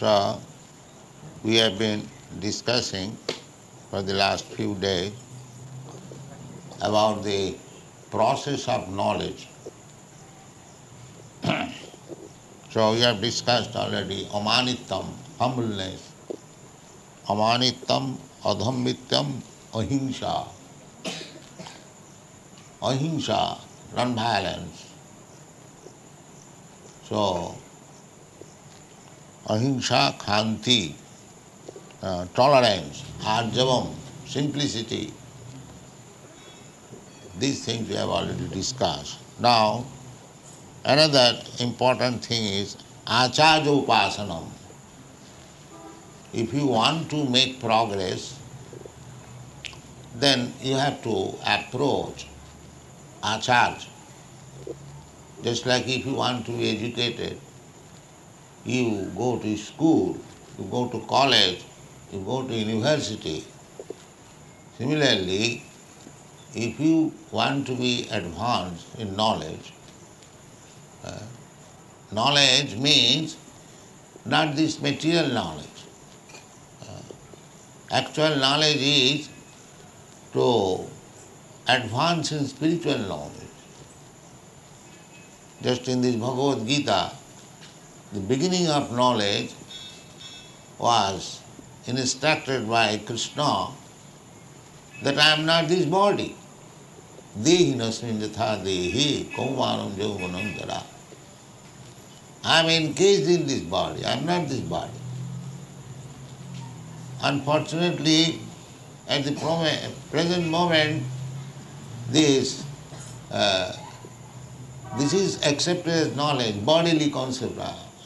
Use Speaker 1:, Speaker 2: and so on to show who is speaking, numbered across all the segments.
Speaker 1: So, we have been discussing for the last few days about the process of knowledge. So, we have discussed already amanittam, humbleness, amanittam, adhammityam, ahimsa. Ahimsa, non-violence. So, ahimsa, khanti, tolerance, arjavam, simplicity. These things we have already discussed. Now, another important thing is acharya upasanam. If you want to make progress, then you have to approach acharya. Just like if you want to be educated, you go to school, you go to college, you go to university. Similarly, if you want to be advanced in knowledge, knowledge means not this material knowledge. Actual knowledge is to advance in spiritual knowledge. Just in this Bhagavad Gita, the beginning of knowledge was instructed by Kṛṣṇa that I am not this body. Dehinasmin yatha dehi kaumanam yauvanam jara. I am encased in this body, I am not this body. Unfortunately, at the present moment, this is accepted as knowledge, bodily concept.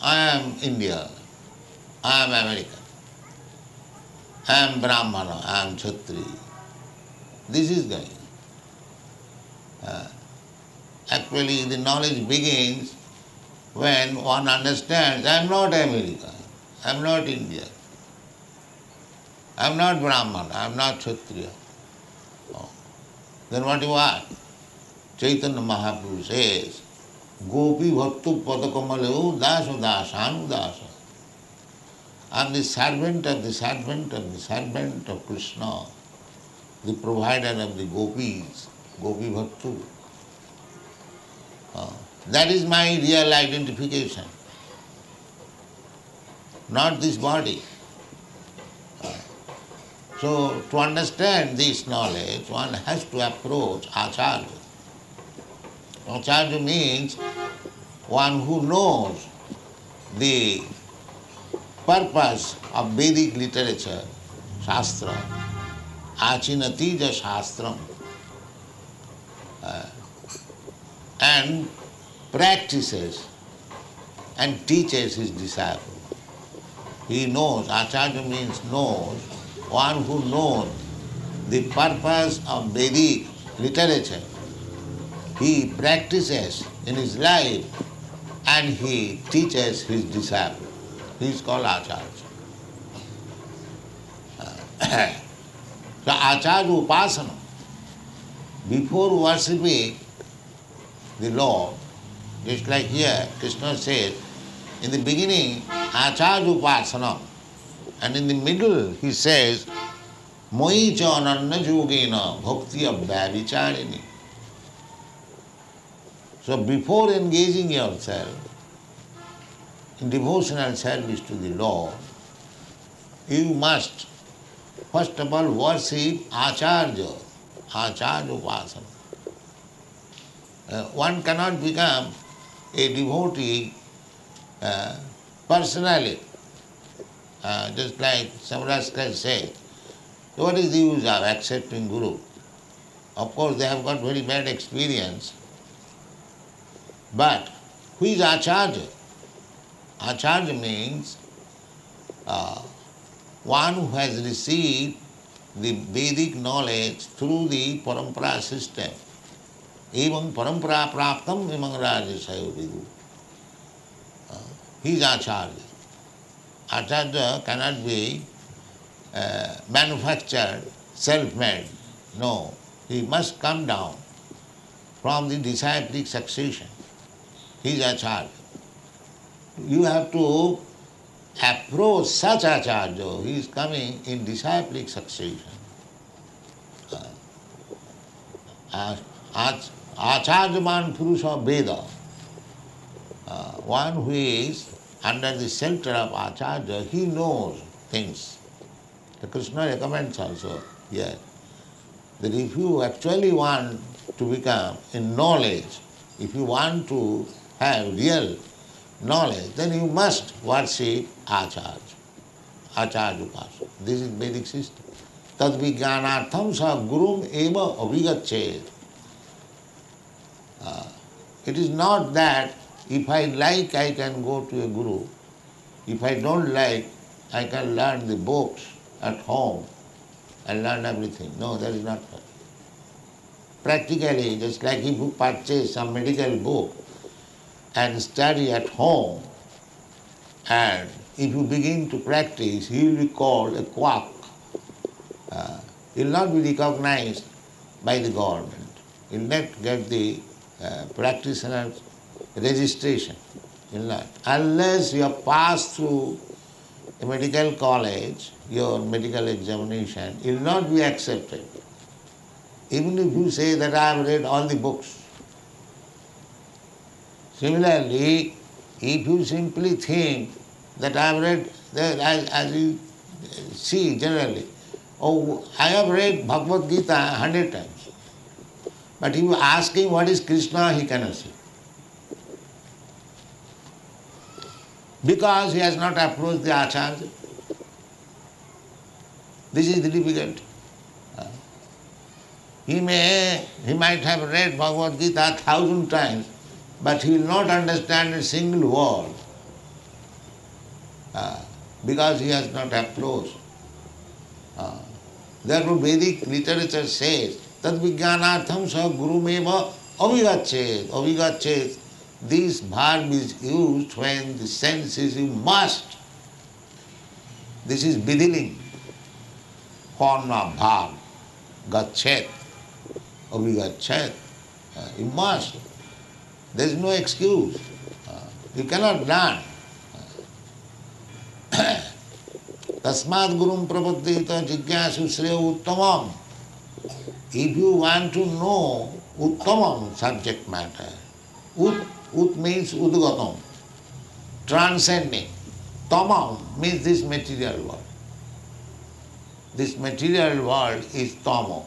Speaker 1: I am India, I am American, I am Brahmana, I am Kshatriya. This is going. Actually, the knowledge begins when one understands I am not American, I am not Indian, I am not Brahmana, I am not Kshatriya. Oh. Then what you are? Chaitanya Mahaprabhu says, Gopi Bhaktu Padakamalehu Daso Dasanu Dasa. I am the servant of the servant of the servant of Kṛṣṇa, the provider of the gopis, Gopi Bhaktu. That is my real identification, not this body. So, to understand this knowledge, one has to approach acharya. Acharya means one who knows the purpose of Vedic literature, Shastra, achinatija shastram, and practices and teaches his disciple. He knows, acharya means knows, one who knows the purpose of Vedic literature. He practices in his life and he teaches his disciple. He is called acharya. So acharya upasana, before worshipping the Lord, just like here Kṛṣṇa says, in the beginning acharya upasana, and in the middle he says Moi cha ananya yogena bhakti abhyavicharini. So before engaging yourself in devotional service to the Lord, you must first of all worship acharya, acharya upasana. One cannot become a devotee personally. Just like some rascals say, what is the use of accepting Guru? Of course, they have got very bad experience. But who is acharya? Acharya means one who has received the Vedic knowledge through the parampara system. Evam parampara praptam imang rajasayo vidu. He is acharya. Acharya cannot be manufactured, self-made. No, he must come down from the disciplic succession. He is acharya. You have to approach such acharya, he is coming in disciplic succession. Acharyaman Purusha Veda, one who is under the shelter of acharya, he knows things. The Kṛṣṇa recommends also here that if you actually want to become in knowledge, if you want to have real knowledge, then you must worship acharya, acharya upasana. This is Vedic system. Tad vijñānartham sa gurum eva avigacchēt. It is not that if I like I can go to a guru, if I don't like I can learn the books at home and learn everything. No, that is not possible. Practically, just like if you purchase some medical book and study at home, and if you begin to practice, you will be called a quack. You will not be recognized by the government. You will not get the practitioner's registration. You will not. Unless you have passed through a medical college, your medical examination, you will not be accepted. Even if you say that I have read all the books. Similarly, if you simply think that I have read, as you see generally, oh, I have read Bhagavad Gita 100 times. But if you ask him what is Kṛṣṇa, he cannot say. Because he has not approached the acharya. This is the difficulty. He might have read Bhagavad Gita 1,000 times, but he will not understand a single word because he has not approached. Therefore Vedic literature says, tad vijñānartham sa gurumeva avigacchēt. Avigacchēt, this verb is used when the sense is you must. This is vidiling, form of verb, gacchēt. Avigacchēt. You must. There is no excuse. You cannot learn. Tasmāt gurum prapaddita jigñāsu śreya uttamam. If you want to know uttamam subject matter, ut means udgatam, transcending. Tamam means this material world. This material world is tamo,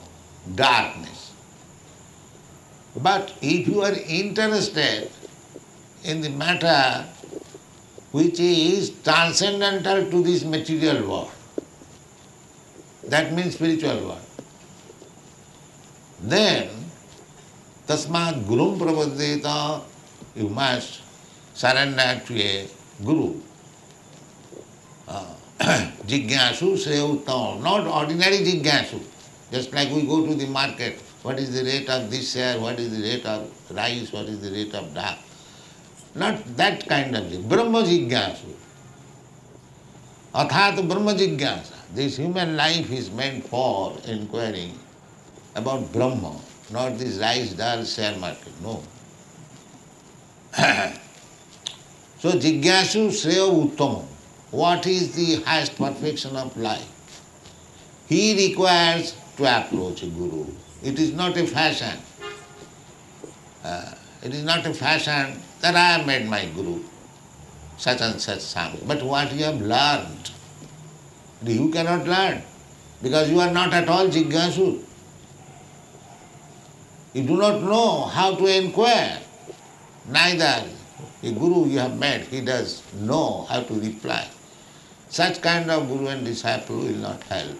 Speaker 1: darkness. But if you are interested in the matter which is transcendental to this material world, that means spiritual world, then tasmāt gurum prapaddeta, you must surrender to a guru. Jigñāsu śreya uttamam, not ordinary jigñāsu. Just like we go to the market, what is the rate of this share, what is the rate of rice, what is the rate of dal. Not that kind of thing. Brahma jigñāsu. Athat Brahma jigñāsa. This human life is meant for inquiring about Brahma, not this rice, dal, share market. No. So jigñāsu śreya uttamam. What is the highest perfection of life? He requires to approach a guru. It is not a fashion. It is not a fashion that I have made my guru, such and such some. But what you have learned, you cannot learn, because you are not at all jigñāsu. You do not know how to inquire. Neither a guru you have met, he does know how to reply. Such kind of guru and disciple will not help.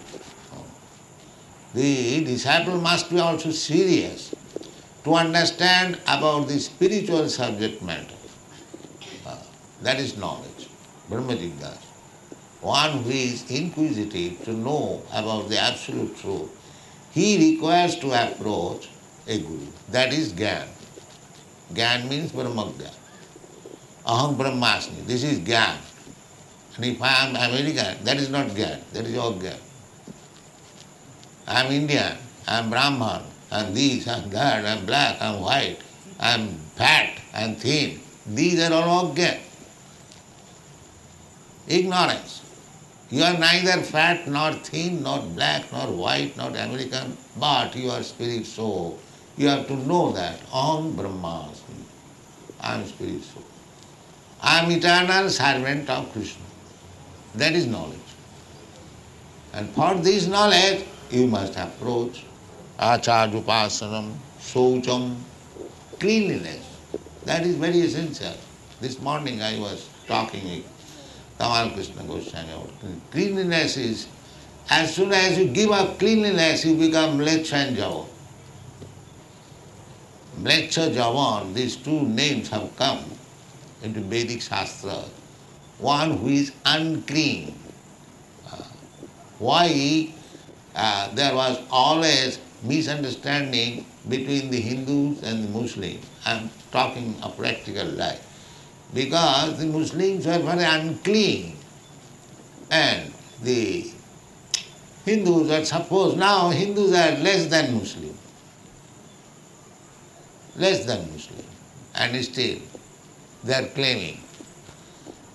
Speaker 1: The disciple must be also serious to understand about the spiritual subject matter. That is knowledge, Brahma Jignasa. One who is inquisitive to know about the absolute truth, he requires to approach a guru. That is Gyan. Gyan means Brahmagyan. Aham Brahmasmi, this is Gyan. And if I am American, that is not Gyan, that is Agyan. I am Indian, I am Brahman, I am this, I am that, I am black, I am white, I am fat, I am thin. These are all Agyan. Ignorance. You are neither fat, nor thin, nor black, nor white, nor American, but you are spirit soul. You have to know that. Aham Brahmasmi. I am spirit soul. I am eternal servant of Kṛṣṇa. That is knowledge. And for this knowledge, you must approach ajñānam, shaucham, cleanliness. That is very essential. This morning I was talking with Tamal Kṛṣṇa Goswami about cleanliness is, as soon as you give up cleanliness, you become mleccha and javan. Mleccha, javan, these two names have come into Vedic Shastra. One who is unclean. Why there was always misunderstanding between the Hindus and the Muslims? I am talking of practical life. Because the Muslims were very unclean and the Hindus are supposed, now Hindus are less than Muslim. Less than Muslim. And still they are claiming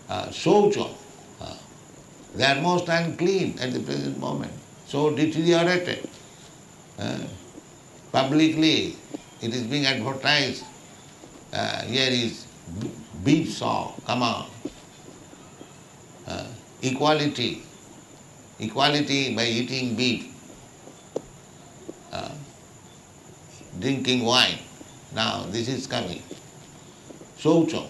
Speaker 1: shaucham. They are most unclean at the present moment, so deteriorated. Publicly it is being advertised, here is beef saw, come on. Equality by eating beef, drinking wine. Now this is coming. Shaucham.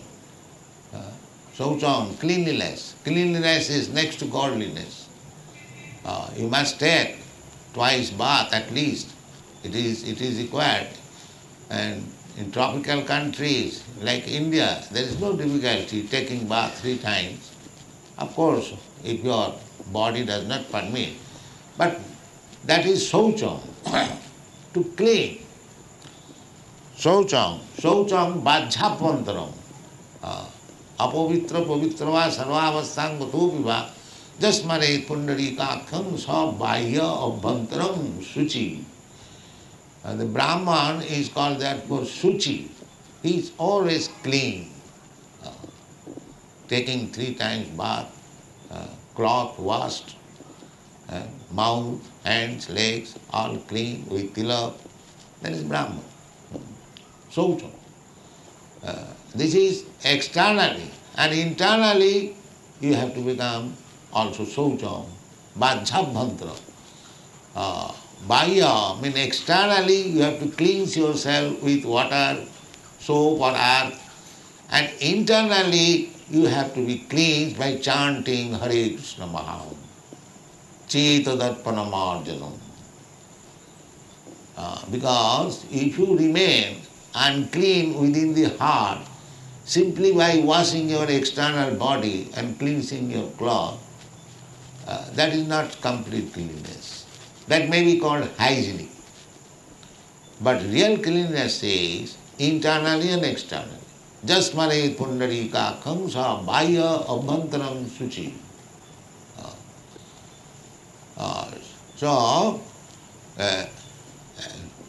Speaker 1: Shaucham, cleanliness. Cleanliness is next to godliness. You must take twice bath at least. It is required. And in tropical countries like India, there is no difficulty taking bath 3 times. Of course, if your body does not permit. But that is shaucham, to clean. Shaucham vajjhapantaram. Apavitra pavitrava sarvavastang gatopiva jasmare pundarikakham sa bahya abhantaram suchi. The Brahman is called therefore suchi. He is always clean. Taking 3 times bath, cloth washed, mouth, hands, legs, all clean with tilak. That is Brahman. Shaucham. This is externally, and internally you have to become also shaucham, vajjhabhantra. Bahya means externally you have to cleanse yourself with water, soap or earth, and internally you have to be cleansed by chanting Hare Kṛṣṇa Maham, Cetadarpanamarjanam. Because if you remain unclean within the heart, simply by washing your external body and cleansing your cloth, that is not complete cleanliness. That may be called hygienic. But real cleanliness is internally and externally. Jasmare pundarikakham sa bahya abhantaram suchi. So,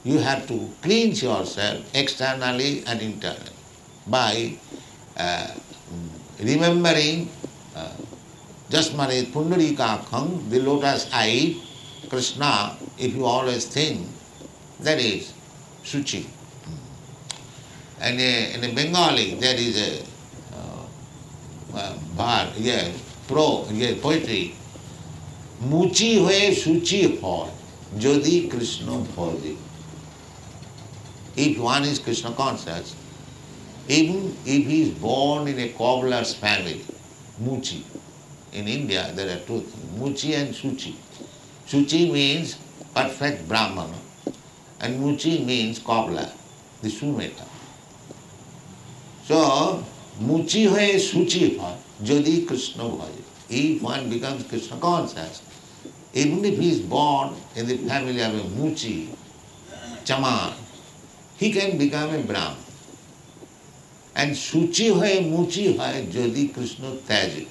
Speaker 1: you have to cleanse yourself externally and internally by remembering Jasmare pundarikakham, the lotus eye, Kṛṣṇa, if you always think, that is suchi. And in a Bengali there is a poetry, muchi hoye suchi hoy, jodi Kṛṣṇa bhoje. If one is Kṛṣṇa conscious, even if he is born in a cobbler's family, muchi. In India there are 2 things, muchi and suchi. Suchi means perfect Brahmana and muchi means cobbler, the shoemaker. So, muchi hoye suchi hoy, jodi Kṛṣṇa bhoje. If one becomes Kṛṣṇa conscious, even if he is born in the family of a muchi, chaman, he can become a Brahman. And suchi hoye, muchi hoye, jodi Kṛṣṇa tyaje.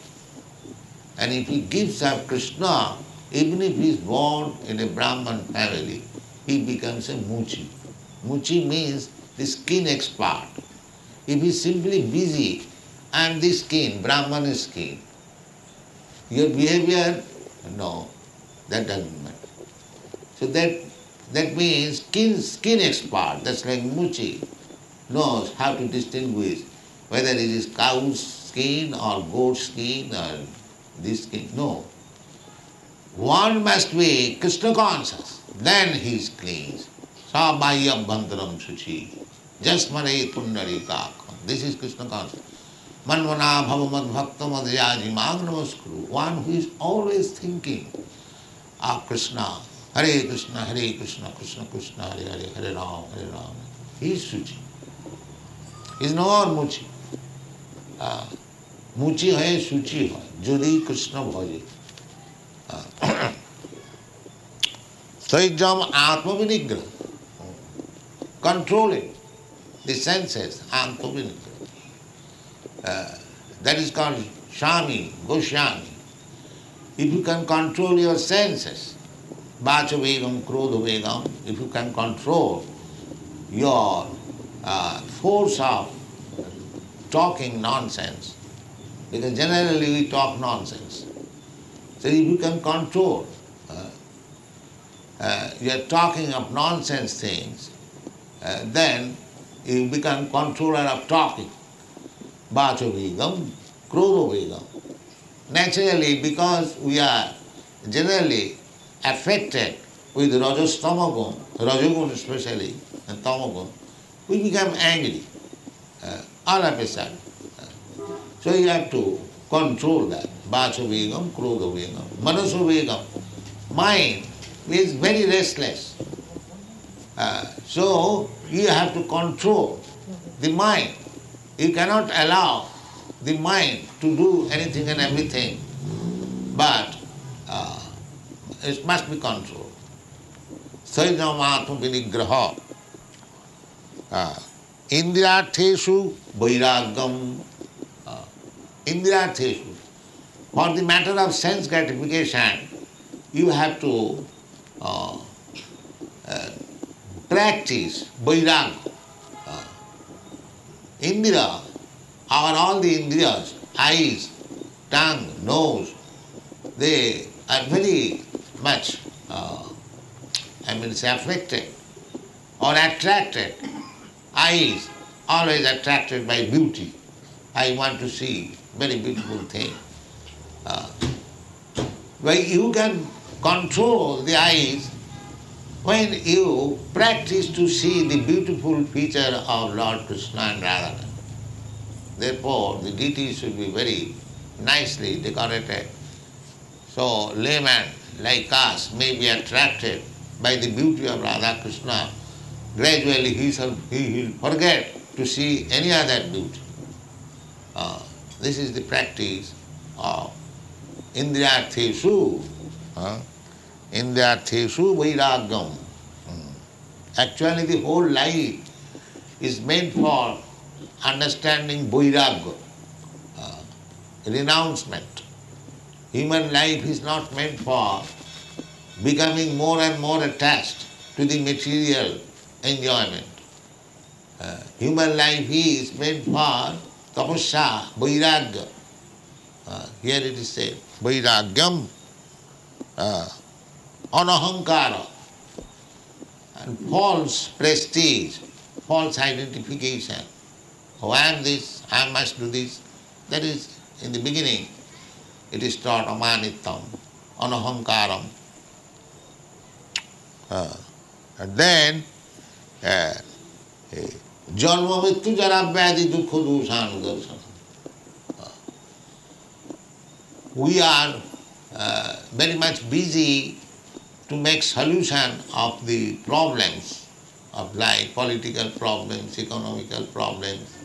Speaker 1: And if he gives up Kṛṣṇa, even if he is born in a Brahman family, he becomes a muchi. Muchi means the skin expert. If he is simply busy, I am the skin, Brahman is skin. Your behavior, no, that doesn't matter. So that means skin expert, that's like Muchi, knows how to distinguish whether it is cow's skin or goat skin or this skin. No. One must be Kṛṣṇa conscious, then he is clean. Sa bahyam bhantaram suchi. Jasmare punnari kakam. This is Kṛṣṇa conscious. Manvana bhavamad bhaktam ajñānam. One who is always thinking of Kṛṣṇa. Hare Kṛṣṇa, Hare Kṛṣṇa, Kṛṣṇa Kṛṣṇa, Hare Hare, Hare Ram, Hare Ram. He is suchi. He is no more muchi. Muchi hai, suchi hai. Jodi Kṛṣṇa bhaje. Saijam atma vinigraha. Controlling the senses, atma vinigraha. That is called Shami, Goswami. If you can control your senses, Vacha vegam, Krodha vegam, if you can control your force of talking nonsense, because generally we talk nonsense. So if you can control, you are talking of nonsense things, then you become controller of talking. Vacha vegam, Krodha vegam. Naturally, because we are generally affected with rajas tamagun, rajagun especially, and tamagun, we become angry all of a sudden. So you have to control that. Vacha vegam, Krodha vegam, manaso vegam. Mind is very restless. So you have to control the mind. You cannot allow the mind to do anything and everything, but it must be controlled. Saijam atma vinigraha. Indriyartheshu vairagam. Indriyartheshu. For the matter of sense gratification, you have to practice vairagam. Indriya, all the indriyas, eyes, tongue, nose, they are very much, afflicted or attracted. Eyes, always attracted by beauty. I want to see very beautiful thing. Well, you can control the eyes when you practice to see the beautiful feature of Lord Kṛṣṇa and Radharani. Therefore, the deities should be very nicely decorated. So, layman like us may be attracted by the beauty of Radha Kṛṣṇa. Gradually he will forget to see any other beauty. This is the practice of Indriyartheshu. Indriyartheshu vairagam. Actually the whole life is meant for understanding vairagya, renouncement. Human life is not meant for becoming more and more attached to the material enjoyment. Human life is meant for tapasya, vairagya. Here it is said, vairagyam, anahankara, and false prestige, false identification. Oh, I am this, I must do this. That is, in the beginning, it is taught amanittam, anahankaram. And then, janma mrityu jara vyadhi dukkha doshanudarsana. We are very much busy to make solution of the problems of life, political problems, economical problems,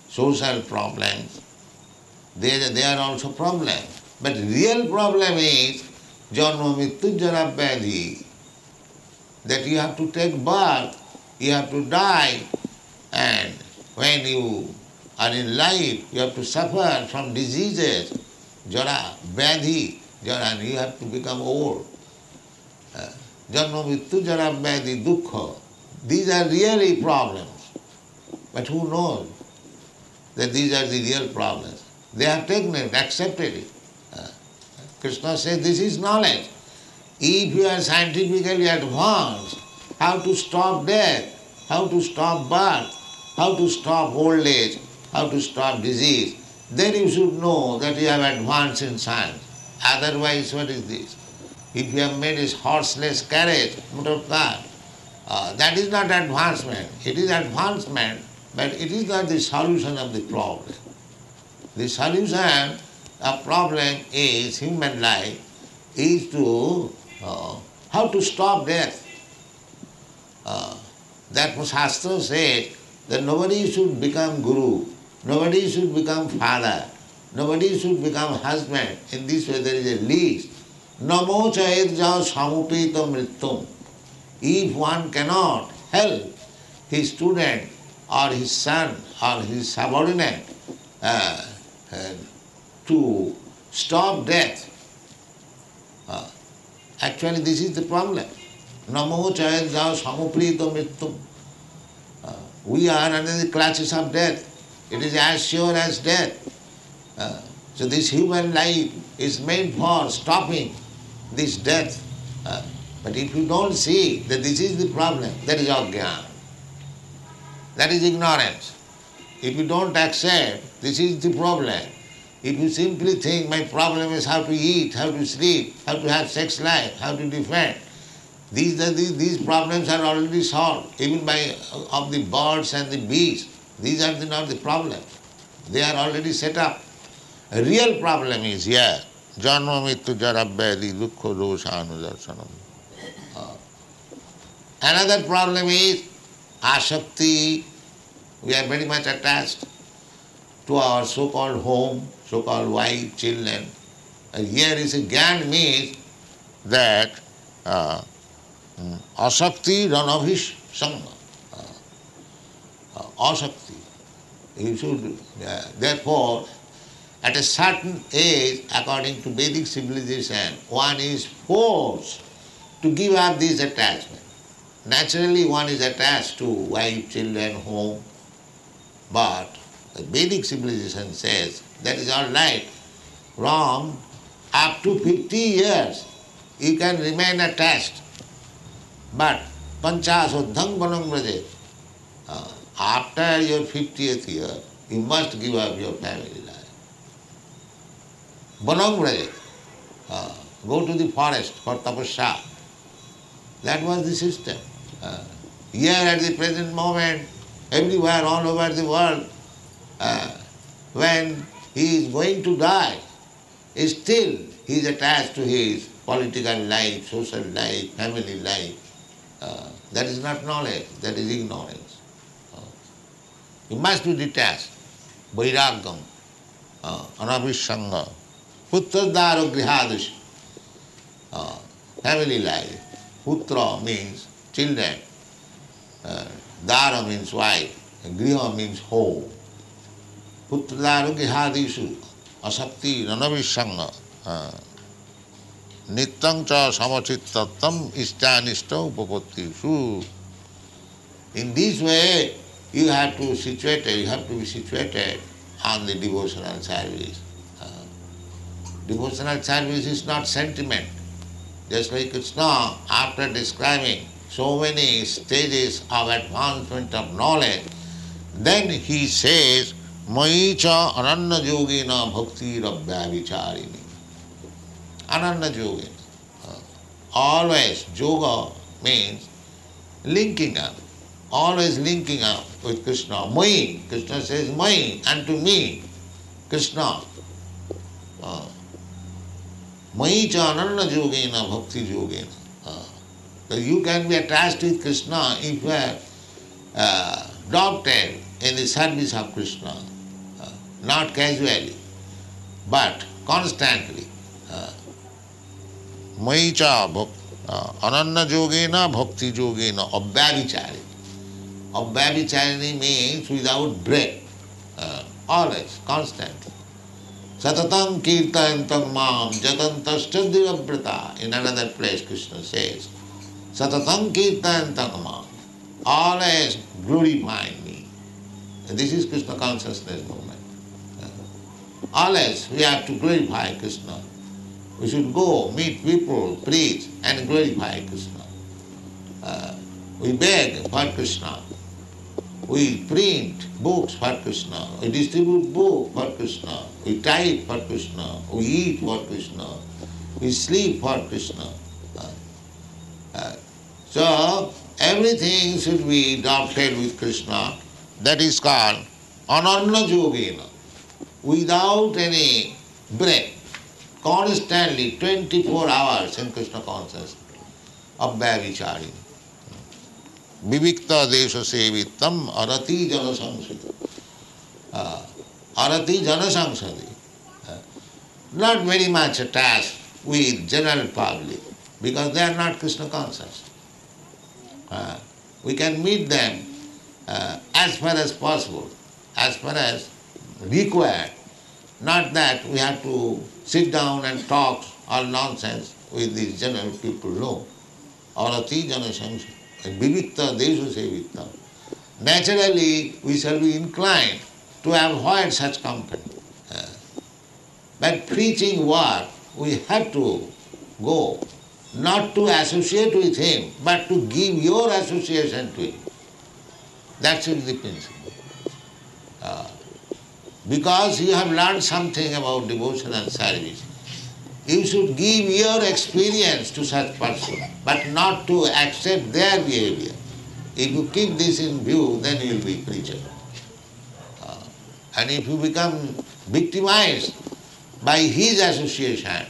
Speaker 1: social problems. They are also problems. But real problem is janma mrityu jara vyadhi, that you have to take birth, you have to die, and when you are in life, you have to suffer from diseases, jara, vyadhi, jara, and you have to become old. Janma mrityu jara vyadhi dukkha. These are really problems. But who knows that these are the real problems? They have taken it, accepted it. Kṛṣṇa says this is knowledge. If you are scientifically advanced, how to stop death, how to stop birth, how to stop old age, how to stop disease, then you should know that you have advanced in science. Otherwise, what is this? If you have made a horseless carriage, motor car, that is not advancement. It is advancement, but it is not the solution of the problem. The solution of problem is human life, is to how to stop death. That Shastra says that nobody should become guru, nobody should become father, nobody should become husband. In this way there is a list. Namo chayedja samupita mrityum. If one cannot help his student or his son or his subordinate to stop death, actually this is the problem. Namo chayedja samuprita mrityum. We are under the clutches of death. It is as sure as death. So this human life is made for stopping this death. But if you don't see that this is the problem, that is ajñānam. That is ignorance. If you don't accept this is the problem, if you simply think my problem is how to eat, how to sleep, how to have sex life, how to defend, these problems are already solved, even by of the birds and the bees. These are not the problems. They are already set up. A real problem is here. Janma mittu jara vyadhi dukkha dosha anudarshanam. Another problem is asakti. We are very much attached to our so-called home, so-called wife, children. And here is a jnana means that asakti ranavish sangha. Asakti. You should, therefore, at a certain age, according to Vedic civilization, one is forced to give up this attachment. Naturally, one is attached to wife, children, home, but the Vedic civilization says that is all right. From up to 50 years, you can remain attached. But panchasodhang vanam vrajet. After your 50th year, you must give up your family life. Vanam vrajet. Go to the forest for tapasya. That was the system. Here at the present moment, everywhere, all over the world, when he is going to die, still he is attached to his political life, social life, family life. That is not knowledge, that is ignorance. You must be detached. Vairāgam, anabhishanga, putra daro grihadashi. Family life. Putra means children. Dara means wife. Griha means home. Putra daro grihadishu. Asakti ranavishanga. Nityam cha samachittatam ishtanishta upapattishu. In this way, you have to be situated on the devotional service. Devotional service is not sentiment. Just like Kṛṣṇa, after describing so many stages of advancement of knowledge, then he says, Mayi cha ananya yogena bhakti rabhya vicharini. Ananya yogena. Always, yoga means linking up. Always linking up with Kṛṣṇa. Mayi, Kṛṣṇa says, Mayi, unto me, Kṛṣṇa. Mayi cha ananya yogena bhakti yogena. So you can be attached with Kṛṣṇa if you are adopted in the service of Kṛṣṇa, not casually, but constantly. Mayi cha ananya yogena bhakti yogena abhyavichari. Abhyavichari means without break, always, constantly. Satatam kirtayantam mam jatantascha divabrata. In another place Kṛṣṇa says, Satatam kirtayantam mam. Always glorifying me. And this is Kṛṣṇa consciousness movement. Always we have to glorify Kṛṣṇa. We should go, meet people, preach and glorify Kṛṣṇa. We beg for Kṛṣṇa. We print books for Kṛṣṇa. We distribute books for Kṛṣṇa. We type for Kṛṣṇa. We eat for Kṛṣṇa. We sleep for Kṛṣṇa. So everything should be adopted with Kṛṣṇa. That is called ananya yogena. Without any break, constantly 24 hours in Kṛṣṇa consciousness, abhyavichari. Vivikta desha sevitam arati jana samsadi. Arati jana samsadi. Not very much attached with general public because they are not Kṛṣṇa conscious. We can meet them as far as possible, as far as required. Not that we have to sit down and talk all nonsense with these general people, no. Arati jana samsadi. Vivikta desha sevitam. Naturally, we shall be inclined to avoid such company. But preaching work, we have to go, not to associate with him, but to give your association to him. That should be the principle. Because you have learned something about devotion and service, you should give your experience to such person, but not to accept their behavior. If you keep this in view, then you will be preacher. And if you become victimized by his association,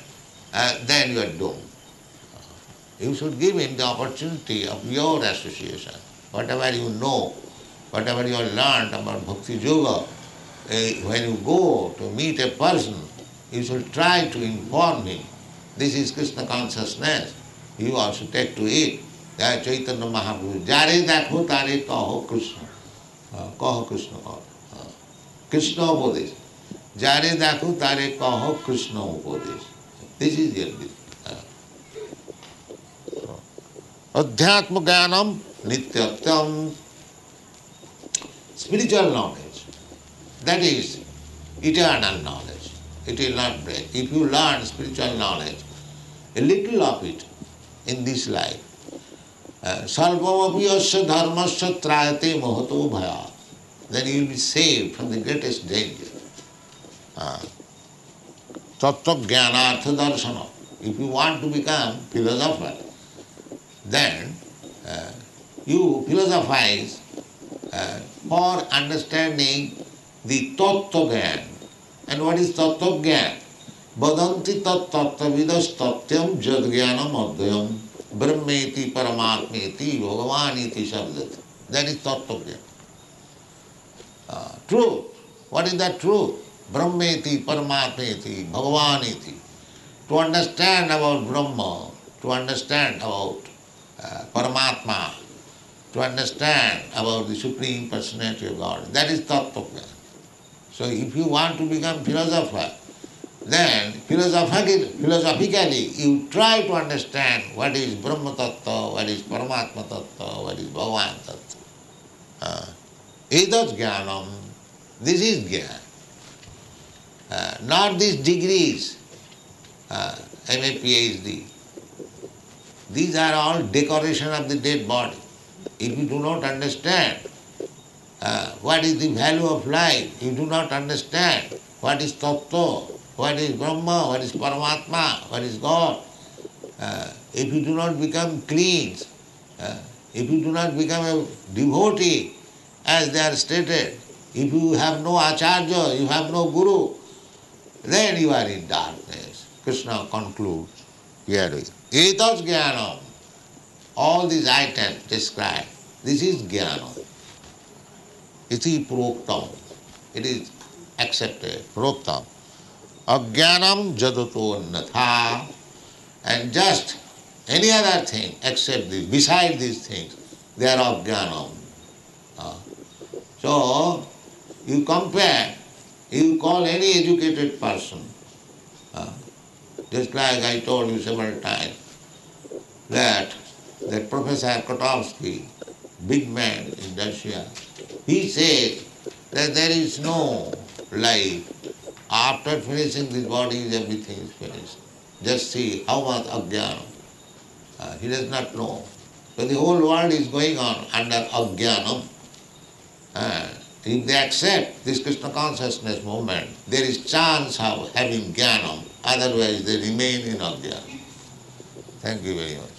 Speaker 1: then you are doomed. You should give him the opportunity of your association. Whatever you know, whatever you have learned about Bhakti Yoga, when you go to meet a person, you should try to inform him. This is Kṛṣṇa consciousness. You also take to it. Jai Chaitanya Mahaprabhu. Jare dakho tare kaho Kṛṣṇa. Kaho Kṛṣṇa kaho. Kṛṣṇa upadesh. Jare dakho tare kaho Kṛṣṇa upadesh. This is your business. Adhyātma jñānam nityatyam. Spiritual knowledge. That is eternal knowledge. It will not break. If you learn spiritual knowledge, a little of it in this life, sarvamapi asya dharmasya trayate mahato bhaya, then you will be saved from the greatest danger. Tattva jnanartha darshana. If you want to become philosopher, then you philosophize for understanding the tattva jnana. And what is tattva jnana? Vadanti tat tattva vidas tatyam jad jnanam adhyam brahmeti paramatmeti bhagavaniti shabdati. That is tattva jnana. Truth. What is that truth? Brahmeti paramatmeti bhagavaniti. To understand about Brahma, to understand about Paramatma, to understand about the Supreme Personality of God, that is tattva jnana. So if you want to become philosopher, then philosophically you try to understand what is Brahma Tattva, what is Paramatma Tattva, what is Bhagavan Tattva. Etat jnanam, this is jnana. Not these degrees, MA, PhD. These are all decoration of the dead body. If you do not understand what is the value of life, you do not understand what is Tattva, what is Brahma, what is Paramatma, what is God. If you do not become clean, if you do not become a devotee, as they are stated, if you have no acharya, you have no guru, then you are in darkness. Kṛṣṇa concludes here with etat jnanam. All these items described, this is jnanam. Iti proktam. It is accepted. Proktam. Ajñānam jadato natha. And just any other thing except this, beside these things, they are ajñānam. So, you compare, you call any educated person, just like I told you several times, that Professor Kotovsky, big man in Russia, he says that there is no life After finishing this body, everything is finished. Just see how much ajñānam. He does not know. So the whole world is going on under ajñānam. If they accept this Kṛṣṇa consciousness movement, there is chance of having jñānam. Otherwise they remain in ajñānam. Thank you very much.